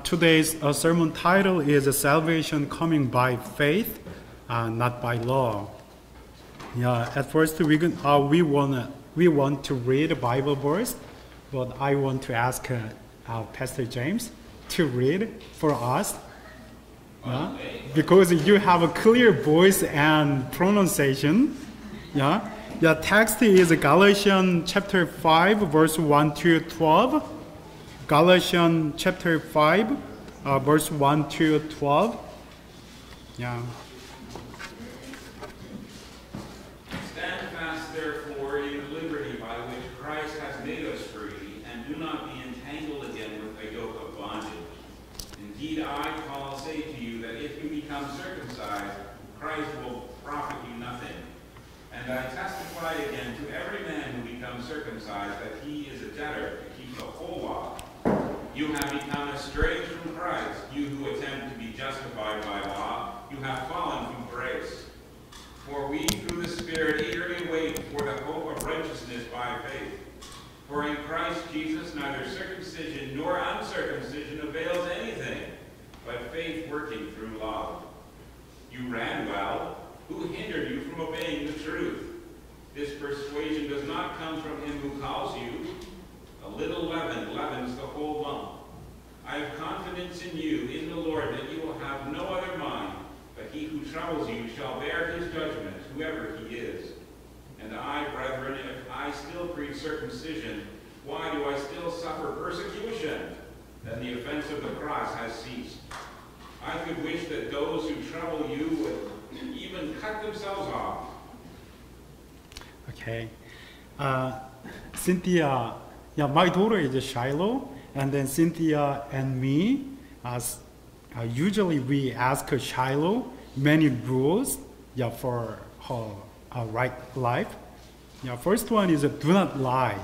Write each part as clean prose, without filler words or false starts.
Today's sermon title is Salvation Coming by Faith, not by Law. At first we want to read a Bible verse, but I want to ask Pastor James to read for us. Because you have a clear voice and pronunciation. The text is Galatians chapter 5, verse 1 to 12. Galatians chapter 5, verse 1 to 12. Stand fast, therefore, in the liberty by which Christ has made us free, and do not be entangled again with a yoke of bondage. Indeed, I, Paul, say to you that if you become circumcised, Christ will profit you nothing. And I testify again to every man who becomes circumcised that he is a debtor to keep the whole law. You have become estranged from Christ, you who attempt to be justified by law. You have fallen from grace. For we, through the Spirit, eagerly wait for the hope of righteousness by faith. For in Christ Jesus neither circumcision nor uncircumcision avails anything, but faith working through love. You ran well. Who hindered you from obeying the truth? This persuasion does not come from him who calls you. A little leaven leavens the whole lump. I have confidence in you, in the Lord, that you will have no other mind, but he who troubles you shall bear his judgment, whoever he is. And I, brethren, if I still preach circumcision, why do I still suffer persecution? Then the offense of the cross has ceased. I could wish that those who trouble you would even cut themselves off. Okay. Cynthia, my daughter is Shiloh, and then Cynthia and me, usually we ask Shiloh many rules for her right life. First one is do not lie,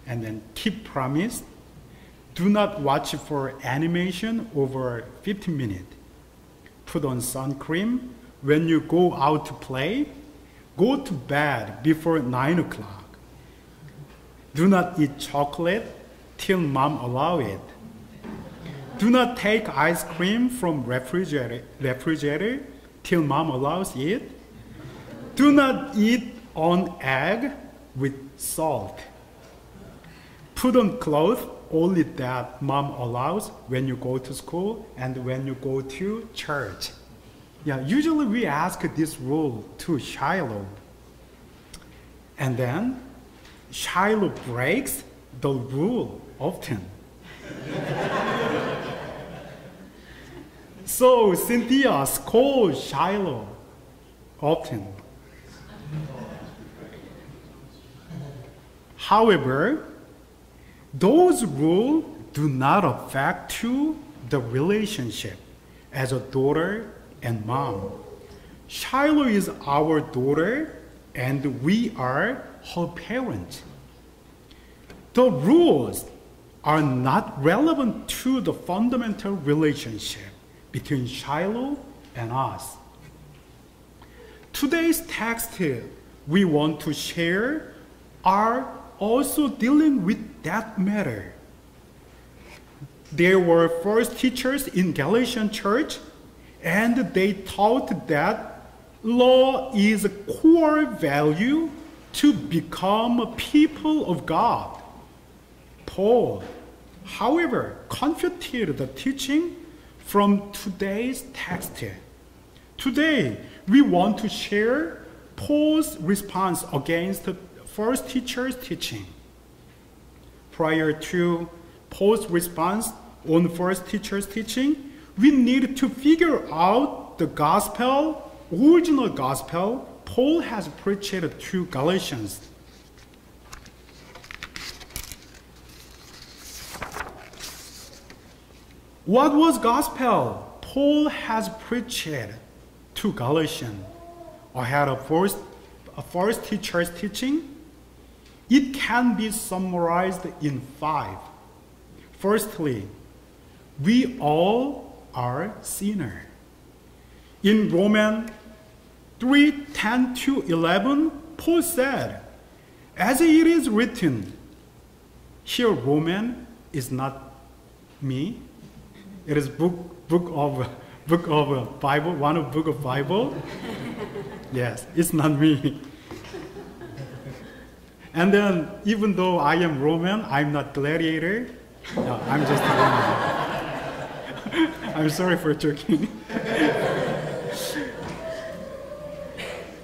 and then keep promise. Do not watch for animation over 15 minutes. Put on sun cream. When you go out to play, go to bed before 9 o'clock. Do not eat chocolate till mom allows it. Do not take ice cream from refrigerator till mom allows it. Do not eat an egg with salt. Put on clothes only that mom allows when you go to school and when you go to church. Usually we ask this rule to Shiloh. And then Shiloh breaks the rule often. So Cynthia scolds Shiloh often. However, those rules do not affect to the relationship as a daughter and mom. Shiloh is our daughter and we are her parents. The rules are not relevant to the fundamental relationship between Shiloh and us. Today's text we want to share are also dealing with that matter. There were first teachers in Galatian church, and they taught that law is a core value to become a people of God. Paul, however, confuted the teaching from today's text. Today, we want to share Paul's response against the first teacher's teaching. Prior to Paul's response on first teacher's teaching, we need to figure out the gospel, original gospel Paul has preached to Galatians. What was gospel Paul has preached to Galatians ahead of first teacher's teaching? It can be summarized in 5. Firstly, we all are sinners. In Romans 3:10-11, Paul said, as it is written, here Roman is not Me? It is book of Bible, one of book of Bible. Yes, it's not me. And then, even though I am Roman, I'm not gladiator. No, I'm just Roman. I'm sorry for joking.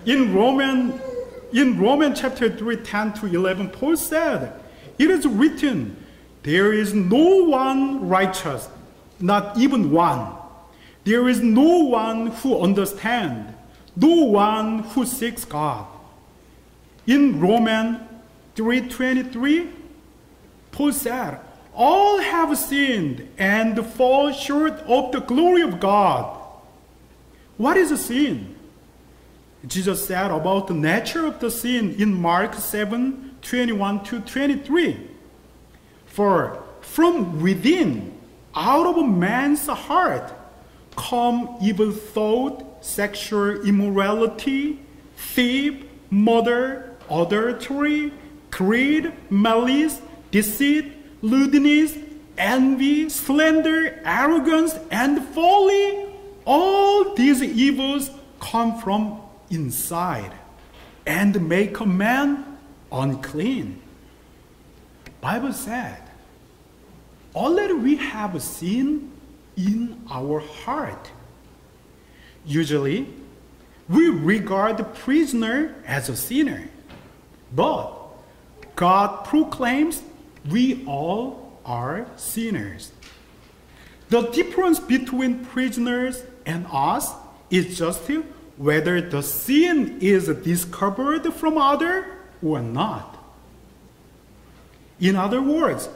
In Romans chapter 3, 10 to 11, Paul said, "It is written, there is no one righteous, not even one. There is no one who understands, no one who seeks God." In Romans 3:23, Paul said, "All have sinned and fall short of the glory of God." What is a sin? Jesus said about the nature of the sin in Mark 7:21 to 23. "For from within, out of a man's heart, come evil thought, sexual immorality, theft, murder, adultery, greed, malice, deceit, lewdness, envy, slander, arrogance, and folly. All these evils come from inside and make a man unclean." Bible said, already we have sin in our heart. Usually, we regard the prisoner as a sinner, but God proclaims we all are sinners. The difference between prisoners and us is just whether the sin is discovered from others or not. In other words,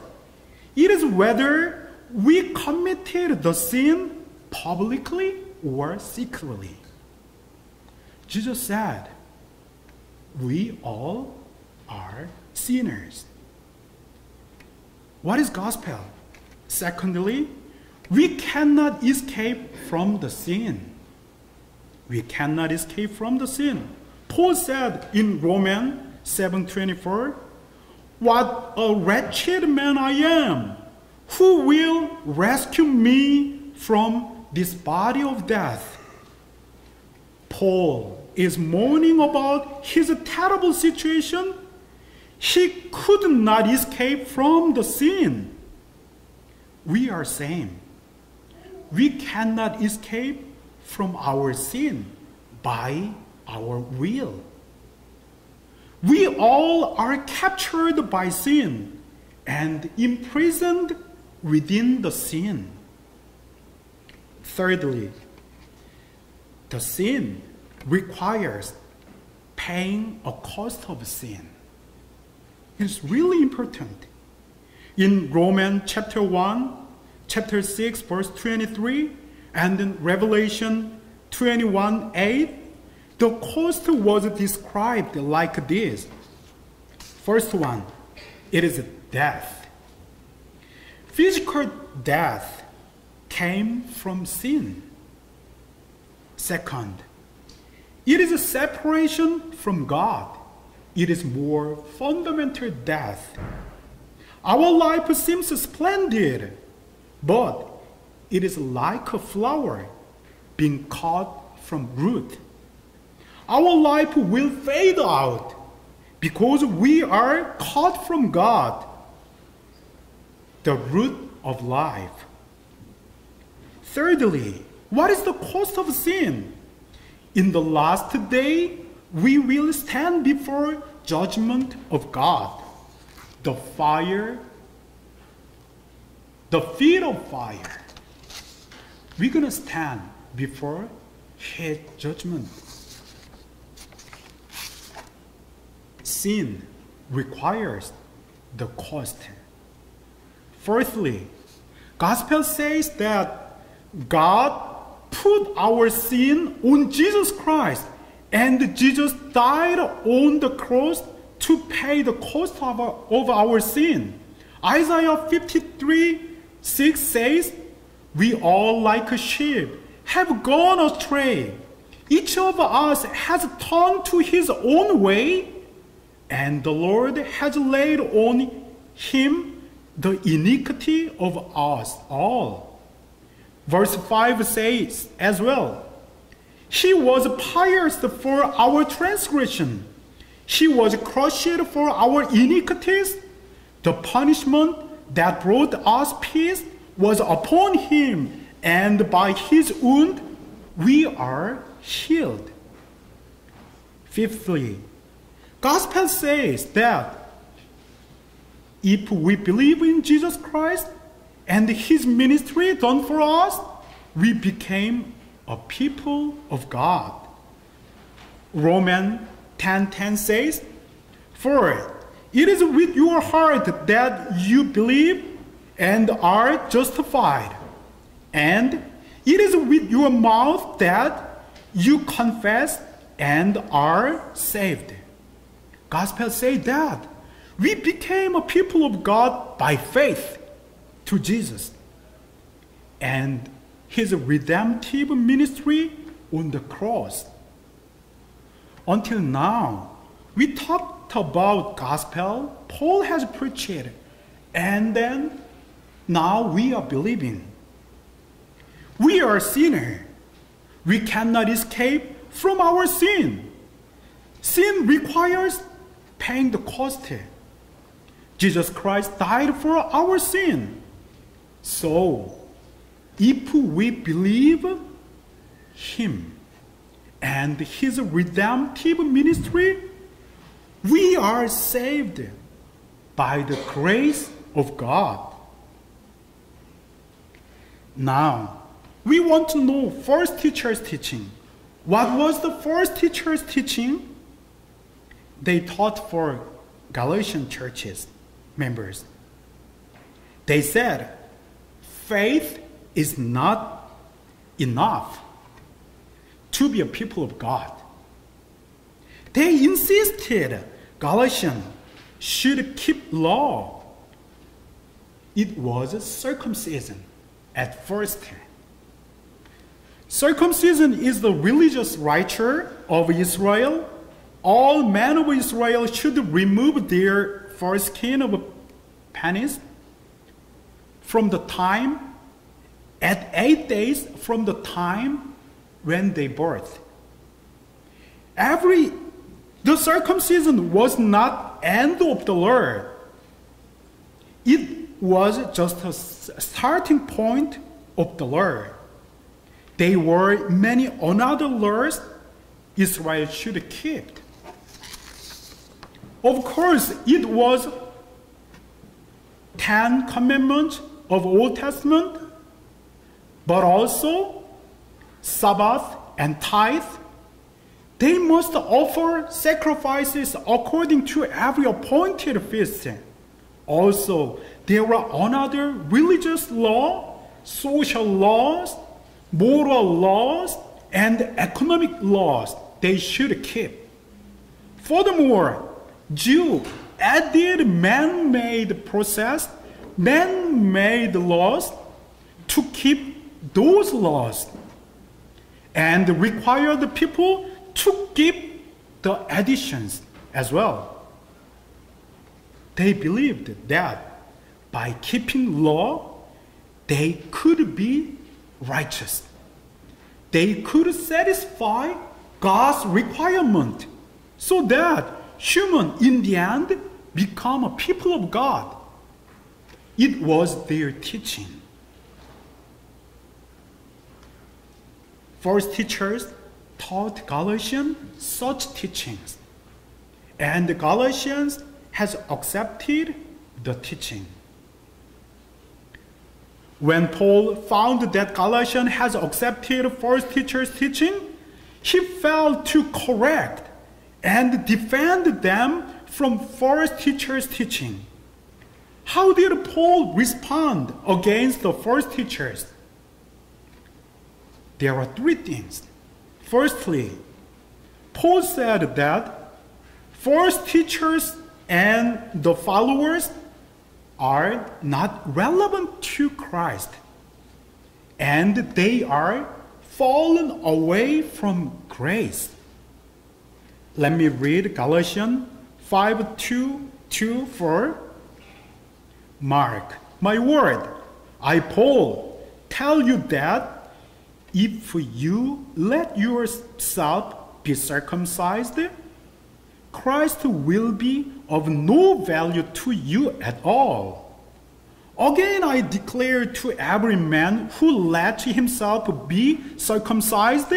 it is whether we committed the sin publicly or secretly. Jesus said, we all are sinners. What is gospel? Secondly, we cannot escape from the sin. We cannot escape from the sin. Paul said in Romans 7:24, "What a wretched man I am! Who will rescue me from this body of death?" Paul is mourning about his terrible situation. He could not escape from the sin. We are same. We cannot escape from our sin by our will. We all are captured by sin and imprisoned within the sin. Thirdly, the sin requires paying a cost of sin. It's really important. In Romans chapter 1, chapter 6, verse 23, and in Revelation 21:8, the cost was described like this. First one, it is death. Physical death came from sin. Second, it is a separation from God. It is more fundamental death. Our life seems splendid, but it is like a flower being cut from root. Our life will fade out because we are cut from God, the root of life. Thirdly, what is the cost of sin? In the last day, we will stand before judgment of God. The fire, the feet of fire. We're going to stand before His judgment. Sin requires the cost. Fourthly, Gospel says that God put our sin on Jesus Christ, and Jesus died on the cross to pay the cost of our sin. Isaiah 53:6 says, "We all like a sheep have gone astray. Each of us has turned to his own way, and the Lord has laid on him the iniquity of us all. Verse 5 says as well, he was pierced for our transgression. He was crushed for our iniquities. The punishment that brought us peace was upon him, and by his wound we are healed. Fifthly, Gospel says that if we believe in Jesus Christ and his ministry done for us, we became a people of God. Romans 10:10 says, for it is with your heart that you believe and are justified, and it is with your mouth that you confess and are saved. Gospel says that we became a people of God by faith to Jesus and his redemptive ministry on the cross. Until now, we talked about gospel Paul has preached, and then now we are believing. We are sinners. We cannot escape from our sin. Sin requires paying the cost. Jesus Christ died for our sin. So, if we believe him and his redemptive ministry, we are saved by the grace of God. Now, we want to know first teacher's teaching. What was the first teacher's teaching? They taught for Galatian churches members. They said, faith is not enough to be a people of God. They insisted Galatians should keep law. It was circumcision at first. Circumcision is the religious ritual of Israel. All men of Israel should remove their foreskin of penis from the time, at 8 days from the time when they birth. The circumcision was not end of the law. It was just a starting point of the law. There were many other laws Israel should keep. Of course, it was 10 commandments of Old Testament, but also Sabbath and tithe. They must offer sacrifices according to every appointed feast. Also, there were another religious law, social laws, moral laws, and economic laws they should keep. Furthermore, Jews added man-made process, man-made laws to keep those laws and require the people to keep the additions as well. They believed that by keeping law, they could be righteous. They could satisfy God's requirement so that humans in the end become a people of God. It was their teaching. First teachers taught Galatians such teachings, and the Galatians has accepted the teaching. When Paul found that Galatians has accepted first teacher's teaching, he felt to correct and defend them from first teacher's teaching. How did Paul respond against the first teachers? There are 3 things. Firstly, Paul said that first teachers and the followers are not relevant to Christ, and they are fallen away from grace. Let me read Galatians 5:2-4. Mark my word, I, Paul, tell you that if you let yourself be circumcised, Christ will be of no value to you at all. Again, I declare to every man who let himself be circumcised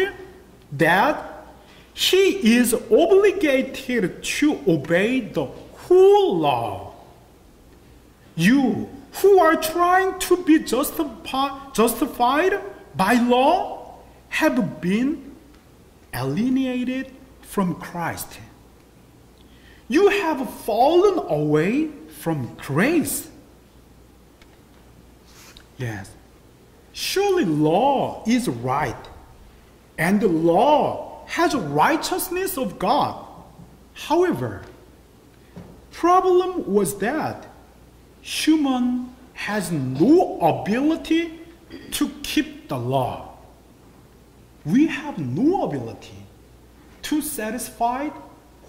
that he is obligated to obey the whole law. You who are trying to be justified by law have been alienated from Christ. You have fallen away from grace. Yes, surely law is right, and the law has righteousness of God. However, problem was that human has no ability to keep the law. We have no ability to satisfy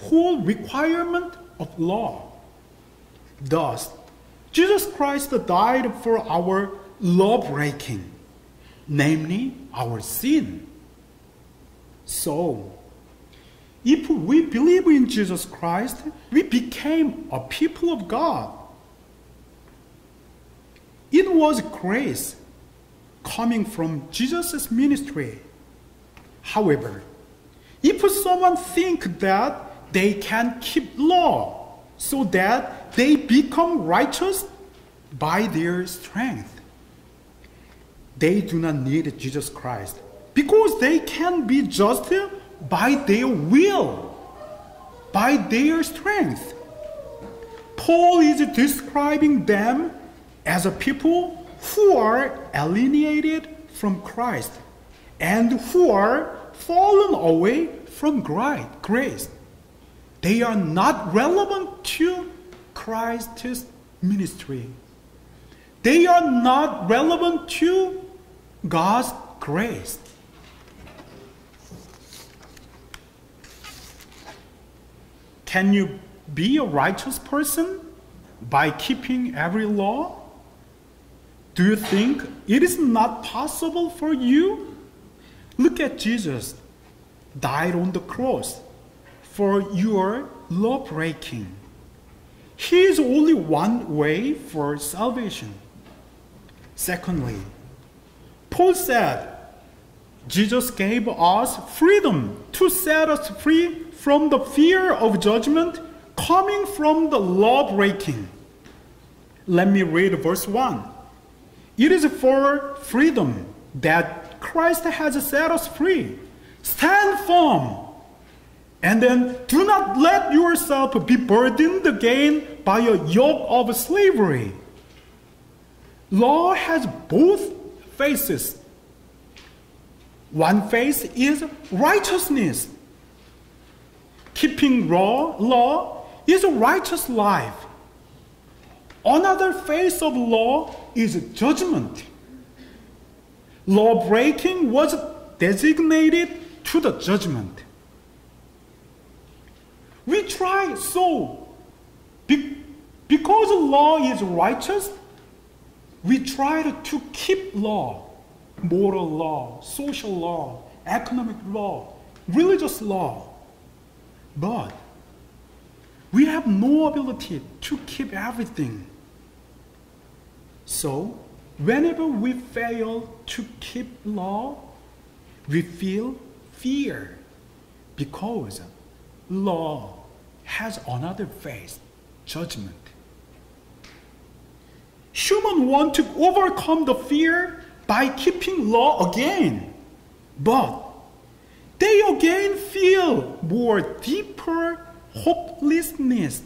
whole requirement of law. Thus, Jesus Christ died for our law breaking, namely our sin. So, if we believe in Jesus Christ, we became a people of God. It was grace coming from Jesus' ministry. However, if someone thinks that they can keep law so that they become righteous by their strength, they do not need Jesus Christ because they can be just by their will, by their strength. Paul is describing them as a people who are alienated from Christ and who are fallen away from grace. They are not relevant to Christ's ministry. They are not relevant to God's grace. Can you be a righteous person by keeping every law? Do you think it is not possible for you? Look at Jesus, died on the cross for your law breaking. He is only one way for salvation. Secondly, Paul said, Jesus gave us freedom to set us free from the fear of judgment coming from the law breaking. Let me read verse 1. It is for freedom that Christ has set us free. Stand firm. And then do not let yourself be burdened again by a yoke of slavery. Law has both faces. One face is righteousness. Keeping law is a righteous life. Another face of law is judgment. Law breaking was designated to the judgment. We try because law is righteous, we try to keep law, moral law, social law, economic law, religious law. But we have no ability to keep everything. So, whenever we fail to keep law, we feel fear because law has another face, judgment. Humans want to overcome the fear by keeping law again, but they again feel more deeper hopelessness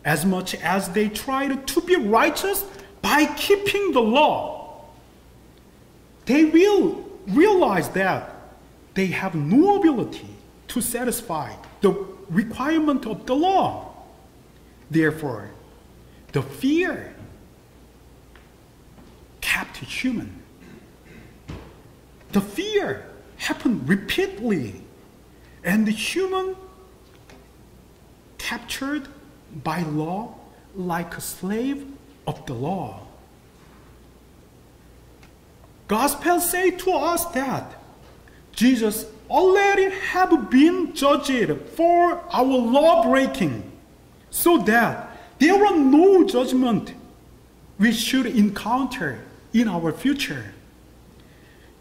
as much as they try to be righteous by keeping the law. They will realize that they have no ability to satisfy the requirement of the law. Therefore, the fear kept human. The fear happened repeatedly, and the human captured by law like a slave of the law. Gospel say to us that Jesus already have been judged for our law breaking, so that there are no judgment we should encounter in our future.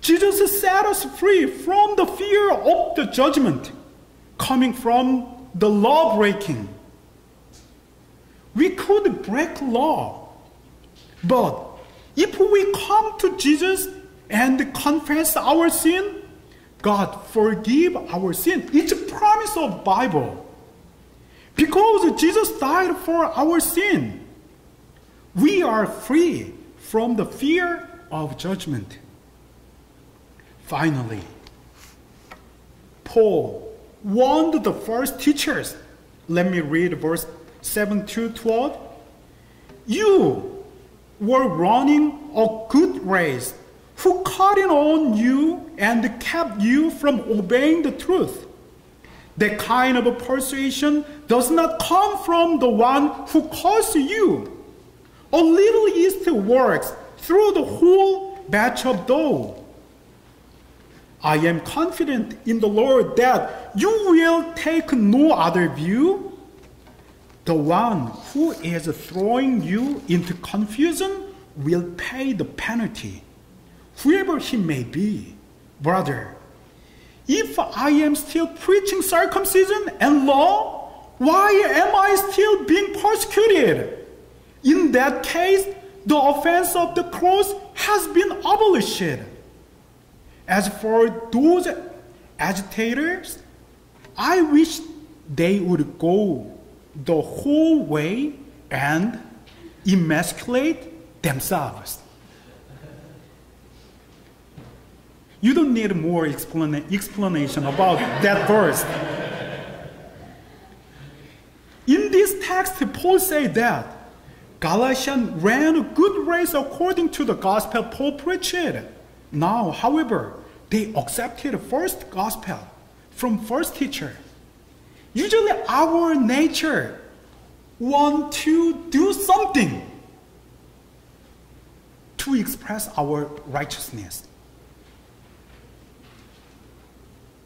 Jesus set us free from the fear of the judgment coming from the law breaking. We could break law, but if we come to Jesus and confess our sin, God forgive our sin. It's a promise of Bible. Because Jesus died for our sin, we are free from the fear of judgment. Finally, Paul warned the first teachers. Let me read verse 7 to 12. You were running a good race. Who cut in on you and kept you from obeying the truth? That kind of a persuasion does not come from the one who calls you. A little yeast works through the whole batch of dough. I am confident in the Lord that you will take no other view. The one who is throwing you into confusion will pay the penalty, whoever he may be. Brother, if I am still preaching circumcision and law, why am I still being persecuted? In that case, the offense of the cross has been abolished. As for those agitators, I wish they would go the whole way and emasculate themselves. You don't need more explanation about that verse. In this text, Paul said that Galatians ran a good race according to the gospel Paul preached. Now, however, they accepted first gospel from first teacher. Usually our nature want to do something to express our righteousness.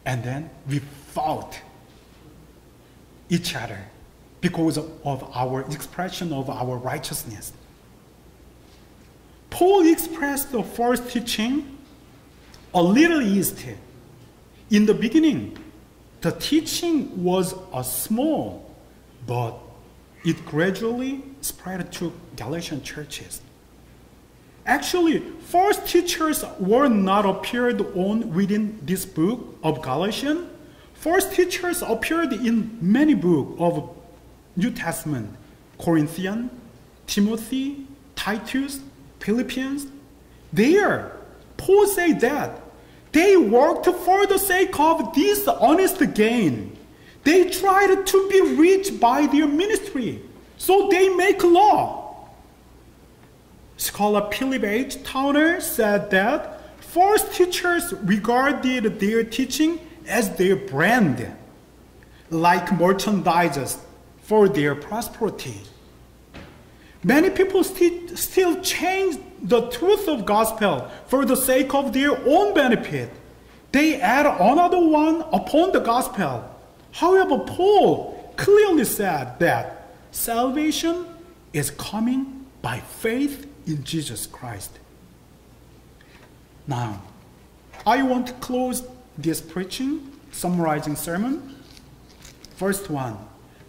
And then we fought each other because of our expression of our righteousness. Paul expressed the first teaching a little yeast. In the beginning, the teaching was a small, but it gradually spread to Galatian churches. Actually, first teachers were not appeared on within this book of Galatians. First teachers appeared in many books of New Testament: Corinthians, Timothy, Titus, Philippians. There, Paul said that they worked for the sake of this honest gain. They tried to be rich by their ministry, so they make law. Scholar Philip H. Towner said that first teachers regarded their teaching as their brand, like merchandises for their prosperity. Many people still change the truth of gospel for the sake of their own benefit. They add another one upon the gospel. However, Paul clearly said that salvation is coming by faith in Jesus Christ. Now, I want to close this preaching, summarizing sermon. First one,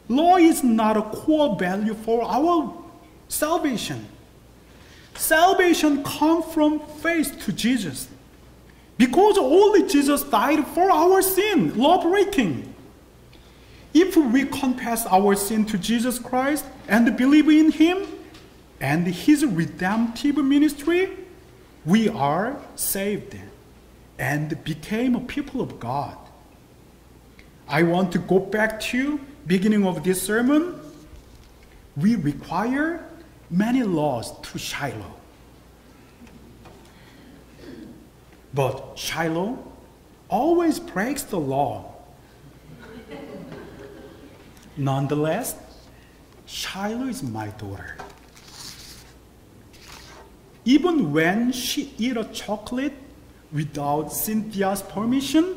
law is not a core value for our salvation. Salvation comes from faith to Jesus. Because only Jesus died for our sin, law breaking. If we confess our sin to Jesus Christ and believe in Him and His redemptive ministry, we are saved and became a people of God. I want to go back to beginning of this sermon. We require many laws to Shiloh. But Shiloh always breaks the law. Nonetheless, Shiloh is my daughter. even when she eat a chocolate without Cynthia's permission,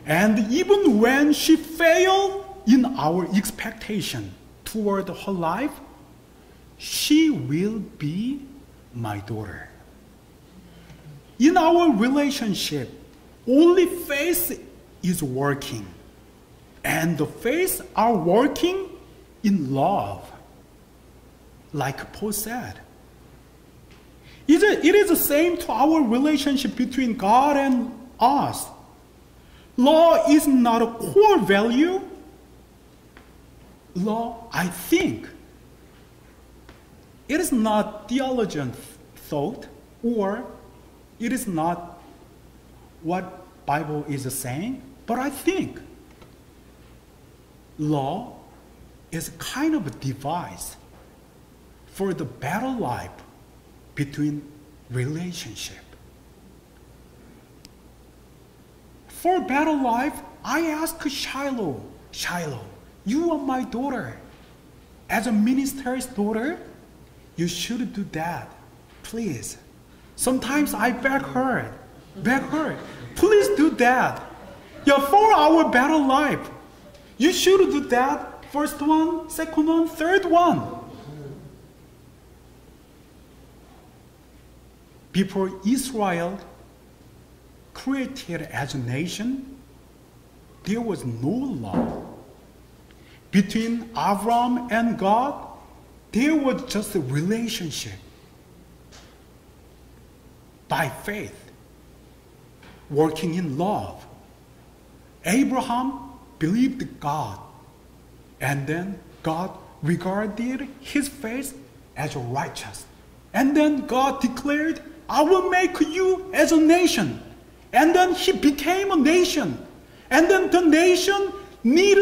and even when she failed in our expectation toward her life, she will be my daughter. In our relationship, only faith is working, and the faith are working in love. Like Paul said, it is the same to our relationship between God and us. Law is not a core value. Law, I think, it is not theologian thought, or it is not what Bible is saying, but I think law is kind of a device for the better life between relationship. For better life, I ask Shiloh, you are my daughter. As a minister's daughter, you should do that, please. Sometimes I beg her, please do that. Yeah, for our better life, you should do that. First one, second one, third one. Before Israel created as a nation, there was no law. Between Avram and God, there was just a relationship by faith, working in love. Abraham believed God, and then God regarded his faith as righteous. And then God declared, I will make you as a nation. And then he became a nation. And then the nation need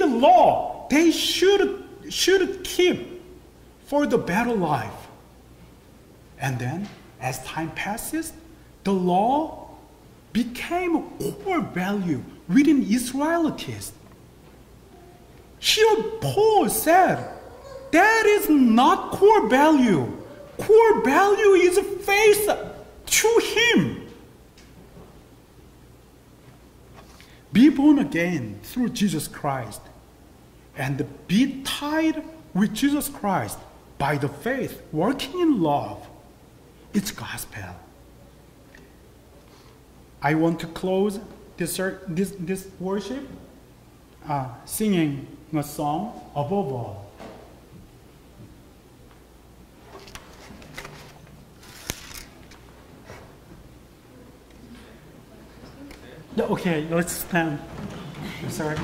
a law they should keep for the better life. And then as time passes, the law became a core value within Israelites. Here Paul said, that is not core value. Core value is faith to him. Be born again through Jesus Christ and be tied with Jesus Christ by the faith, working in love. It's gospel. I want to close this worship singing a song, Above All. Okay, let's stand. Sorry.